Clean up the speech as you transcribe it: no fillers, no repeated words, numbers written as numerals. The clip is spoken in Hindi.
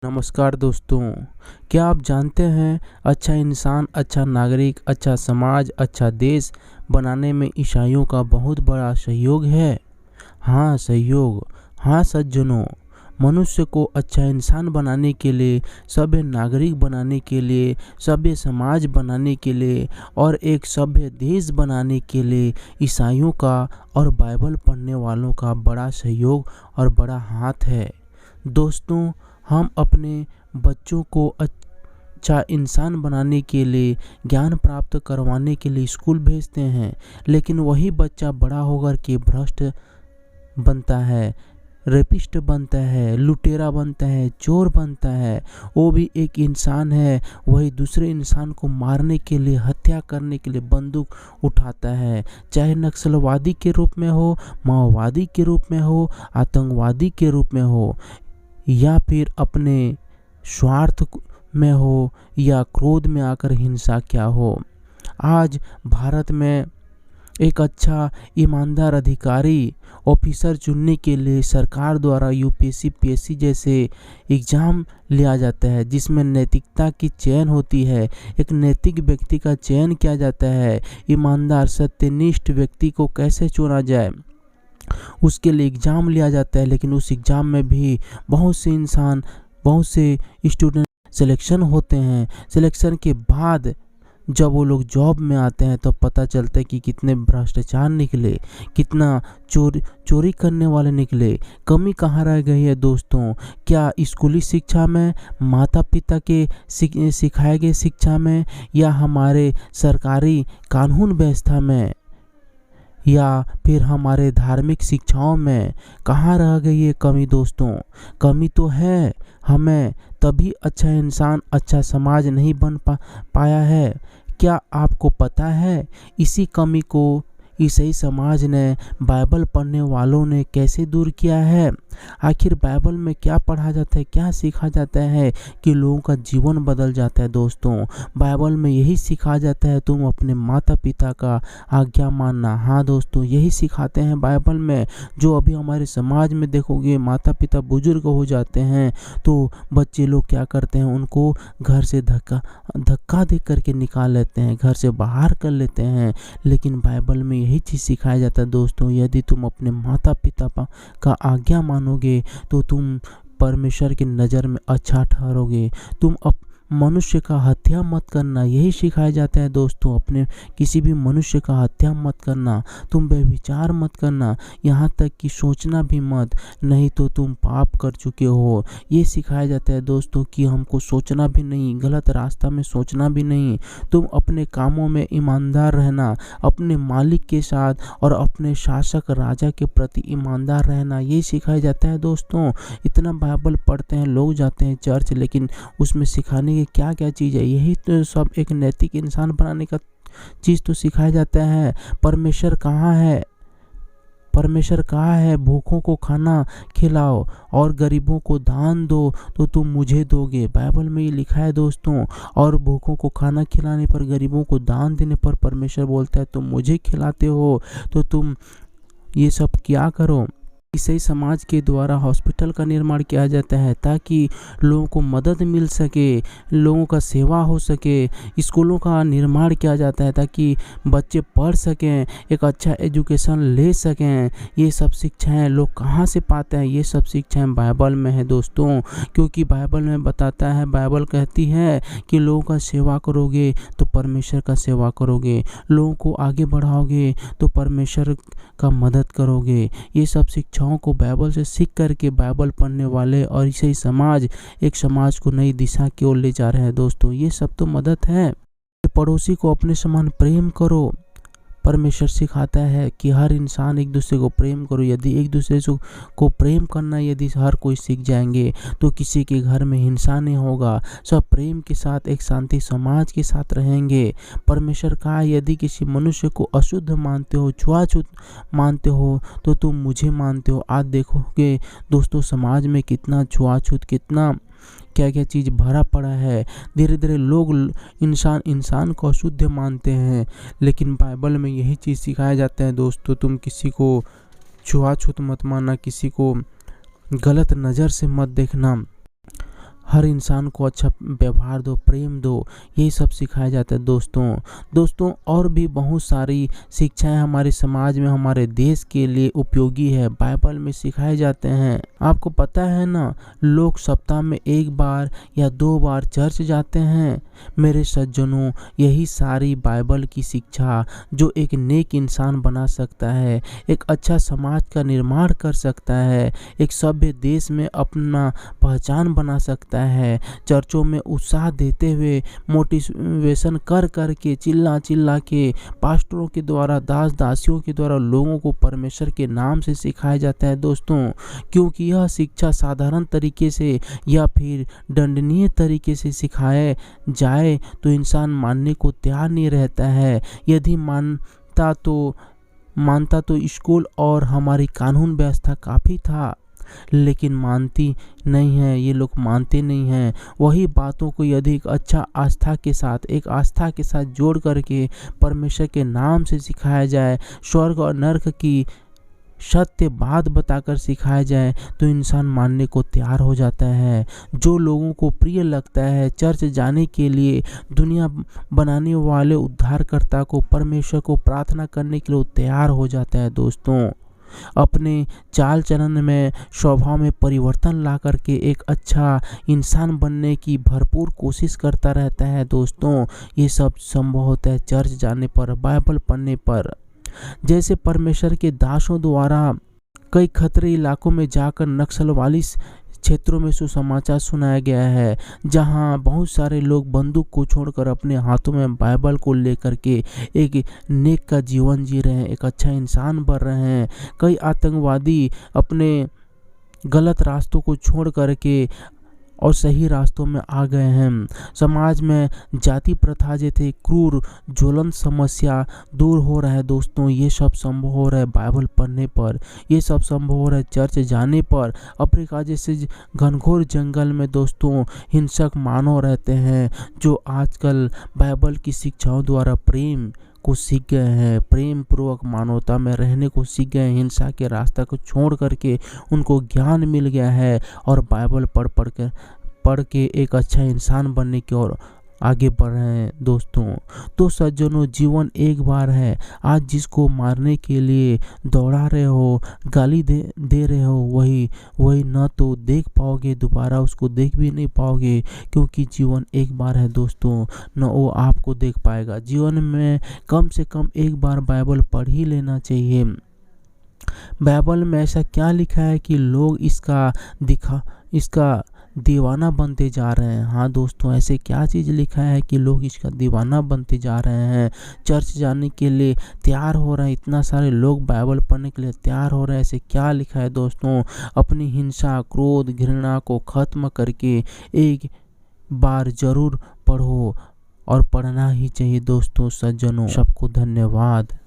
नमस्कार दोस्तों। क्या आप जानते हैं अच्छा इंसान, अच्छा नागरिक, अच्छा समाज, अच्छा देश बनाने में ईसाइयों का बहुत बड़ा सहयोग है। हाँ सहयोग। हाँ सज्जनों, मनुष्य को अच्छा इंसान बनाने के लिए, सभ्य नागरिक बनाने के लिए, सभ्य समाज बनाने के लिए और एक सभ्य देश बनाने के लिए ईसाइयों का और बाइबल पढ़ने वालों का बड़ा सहयोग और बड़ा हाथ है। दोस्तों, हम अपने बच्चों को अच्छा इंसान बनाने के लिए, ज्ञान प्राप्त करवाने के लिए स्कूल भेजते हैं, लेकिन वही बच्चा बड़ा होकर के भ्रष्ट बनता है, रेपिस्ट बनता है, लुटेरा बनता है, चोर बनता है। वो भी एक इंसान है, वही दूसरे इंसान को मारने के लिए, हत्या करने के लिए बंदूक उठाता है, चाहे नक्सलवादी के रूप में हो, माओवादी के रूप में हो, आतंकवादी के रूप में हो, या फिर अपने स्वार्थ में हो या क्रोध में आकर हिंसा क्या हो। आज भारत में एक अच्छा ईमानदार अधिकारी ऑफिसर चुनने के लिए सरकार द्वारा यूपीएससी पीएससी जैसे एग्ज़ाम लिया जाता है, जिसमें नैतिकता की चयन होती है। एक नैतिक व्यक्ति का चयन किया जाता है। ईमानदार सत्यनिष्ठ व्यक्ति को कैसे चुना जाए, उसके लिए एग्ज़ाम लिया जाता है। लेकिन उस एग्ज़ाम में भी बहुत से स्टूडेंट सिलेक्शन होते हैं। सिलेक्शन के बाद जब वो लोग जॉब में आते हैं तो पता चलता है कि कितने भ्रष्टाचार निकले, कितना चोरी करने वाले निकले। कमी कहाँ रह गई है दोस्तों? क्या स्कूली शिक्षा में, माता पिता के सिखाए गए शिक्षा में, या हमारे सरकारी कानून व्यवस्था में, या फिर हमारे धार्मिक शिक्षाओं में? कहाँ रह गई ये कमी दोस्तों? कमी तो है। हमें तभी अच्छा इंसान, अच्छा समाज नहीं बन पाया है। क्या आपको पता है इसी कमी को ईसाई समाज ने, बाइबल पढ़ने वालों ने कैसे दूर किया है? आखिर बाइबल में क्या पढ़ा जाता है, क्या सीखा जाता है कि लोगों का जीवन बदल जाता है दोस्तों? बाइबल में यही सिखाया जाता है, तुम अपने माता पिता का आज्ञा मानना। हाँ दोस्तों, यही सिखाते हैं बाइबल में। जो अभी हमारे समाज में देखोगे, माता पिता बुजुर्ग हो जाते हैं तो बच्चे लोग क्या करते हैं, उनको घर से धक्का दे करके निकाल लेते हैं, घर से बाहर कर लेते हैं। लेकिन बाइबल में यही चीज़ सिखाया जाता है दोस्तों, यदि तुम अपने माता पिता का आज्ञा मानोगे तो तुम परमेश्वर की नज़र में अच्छा ठहरोगे। तुम मनुष्य का हत्या मत करना, यही सिखाया जाता है दोस्तों। अपने किसी भी मनुष्य का हत्या मत करना, तुम व्यभिचार मत करना, यहाँ तक कि सोचना भी मत, नहीं तो तुम पाप कर चुके हो। ये सिखाया जाता है दोस्तों कि हमको सोचना भी नहीं, गलत रास्ता में सोचना भी नहीं। तुम अपने कामों में ईमानदार रहना, अपने मालिक के साथ और अपने शासक राजा के प्रति ईमानदार रहना, ये सिखाया जाता है दोस्तों। इतना बाइबल पढ़ते हैं लोग, जाते हैं चर्च, लेकिन उसमें सिखाने की क्या क्या चीज़ है? यही तो सब एक नैतिक इंसान बनाने का चीज़ तो सिखाया जाता है। परमेश्वर कहाँ है? परमेश्वर कहाँ है? भूखों को खाना खिलाओ और गरीबों को दान दो तो तुम मुझे दोगे। बाइबल में ये लिखा है दोस्तों। और भूखों को खाना खिलाने पर, गरीबों को दान देने पर परमेश्वर बोलता है तुम मुझे खिलाते हो तो तुम ये सब क्या करो। ईसाई समाज के द्वारा हॉस्पिटल का निर्माण किया जाता है ताकि लोगों को मदद मिल सके, लोगों का सेवा हो सके। स्कूलों का निर्माण किया जाता है ताकि बच्चे पढ़ सकें, एक अच्छा एजुकेशन ले सकें। ये सब शिक्षाएं लोग कहाँ से पाते हैं? ये सब शिक्षाएं बाइबल में है दोस्तों। क्योंकि बाइबल में बताता है, बाइबल कहती है कि लोगों का सेवा करोगे तो परमेश्वर का सेवा करोगे, लोगों को आगे बढ़ाओगे तो परमेश्वर का मदद करोगे। ये सब शिक्षाओं को बाइबल से सीख करके बाइबल पढ़ने वाले और ईसाई समाज एक समाज को नई दिशा की ओर ले जा रहे हैं दोस्तों। ये सब तो मदद है। पड़ोसी को अपने समान प्रेम करो। परमेश्वर सिखाता है कि हर इंसान एक दूसरे को प्रेम करो। यदि एक दूसरे को प्रेम करना यदि हर कोई सीख जाएंगे तो किसी के घर में हिंसा नहीं होगा, सब प्रेम के साथ एक शांति समाज के साथ रहेंगे। परमेश्वर कहा, यदि किसी मनुष्य को अशुद्ध मानते हो, छुआछूत मानते हो तो तुम मुझे मानते हो। आज देखोगे दोस्तों, समाज में कितना छुआछूत, कितना क्या क्या चीज़ भरा पड़ा है। धीरे धीरे लोग इंसान को अशुद्ध मानते हैं, लेकिन बाइबल में यही चीज़ सिखाया जाता है दोस्तों, तुम किसी को छुआछूत मत मानना, किसी को गलत नज़र से मत देखना। हर इंसान को अच्छा व्यवहार दो, प्रेम दो, यही सब सिखाया जाता है दोस्तों। और भी बहुत सारी शिक्षाएं हमारे समाज में, हमारे देश के लिए उपयोगी है, बाइबल में सिखाए जाते हैं। आपको पता है ना, लोग सप्ताह में 1 बार या 2 बार चर्च जाते हैं। मेरे सज्जनों, यही सारी बाइबल की शिक्षा जो एक नेक इंसान बना सकता है, एक अच्छा समाज का निर्माण कर सकता है, एक सभ्य देश में अपना पहचान बना सकता है। चर्चों में उत्साह देते हुए, मोटिवेशन कर कर के, चिल्ला चिल्ला के, पास्टरों के द्वारा, दास दासियों के द्वारा लोगों को परमेश्वर के नाम से सिखाया जाता है दोस्तों। क्योंकि यह शिक्षा साधारण तरीके से या फिर दंडनीय तरीके से सिखाए जाए तो इंसान मानने को तैयार नहीं रहता है। यदि मानता तो स्कूल और हमारी कानून व्यवस्था काफ़ी था, लेकिन मानती नहीं है, ये लोग मानते नहीं हैं। वही बातों को यदि एक आस्था के साथ जोड़ करके परमेश्वर के नाम से सिखाया जाए, स्वर्ग और नरक की सत्य बात बताकर सिखाया जाए, तो इंसान मानने को तैयार हो जाता है। जो लोगों को प्रिय लगता है चर्च जाने के लिए, दुनिया बनाने वाले उद्धारकर्ता को, परमेश्वर को प्रार्थना करने के लिए तैयार हो जाता है दोस्तों। अपने चाल चलन में, स्वभाव में परिवर्तन ला करके एक अच्छा इंसान बनने की भरपूर कोशिश करता रहता है दोस्तों। ये सब संभव होता है चर्च जाने पर, बाइबल पढ़ने पर। जैसे परमेश्वर के दासों द्वारा कई खतरे इलाकों में जाकर नक्सलवादी क्षेत्रों में सुसमाचार सुनाया गया है, जहां बहुत सारे लोग बंदूक को छोड़कर अपने हाथों में बाइबल को लेकर के एक नेक का जीवन जी रहे हैं, एक अच्छा इंसान बन रहे हैं। कई आतंकवादी अपने गलत रास्तों को छोड़ करके और सही रास्तों में आ गए हैं। समाज में जाति प्रथा जैसे क्रूर ज्वलंत समस्या दूर हो रहा है दोस्तों। ये सब संभव हो रहा है बाइबल पढ़ने पर, ये सब संभव हो रहा है चर्च जाने पर। अफ्रीका जैसे घनघोर जंगल में दोस्तों हिंसक मानव रहते हैं, जो आजकल बाइबल की शिक्षाओं द्वारा प्रेम को सीख गए हैं, प्रेम पूर्वक मानवता में रहने को सीख गए हैं। हिंसा के रास्ता को छोड़ करके उनको ज्ञान मिल गया है और बाइबल पढ़ के एक अच्छा इंसान बनने की ओर आगे बढ़ रहे हैं दोस्तों। तो सज्जनों, जीवन एक बार है। आज जिसको मारने के लिए दौड़ा रहे हो, गाली दे रहे हो, वही न तो देख पाओगे, दोबारा उसको देख भी नहीं पाओगे, क्योंकि जीवन एक बार है दोस्तों, न वो आपको देख पाएगा। जीवन में कम से कम एक बार बाइबल पढ़ ही लेना चाहिए। बाइबल में ऐसा क्या लिखा है कि लोग इसका दीवाना बनते जा रहे हैं? हाँ दोस्तों, ऐसे क्या चीज़ लिखा है कि लोग इसका दीवाना बनते जा रहे हैं, चर्च जाने के लिए तैयार हो रहे हैं, इतना सारे लोग बाइबल पढ़ने के लिए तैयार हो रहे हैं? ऐसे क्या लिखा है दोस्तों? अपनी हिंसा, क्रोध, घृणा को खत्म करके एक बार जरूर पढ़ो, और पढ़ना ही चाहिए दोस्तों। सज्जनों, सबको धन्यवाद।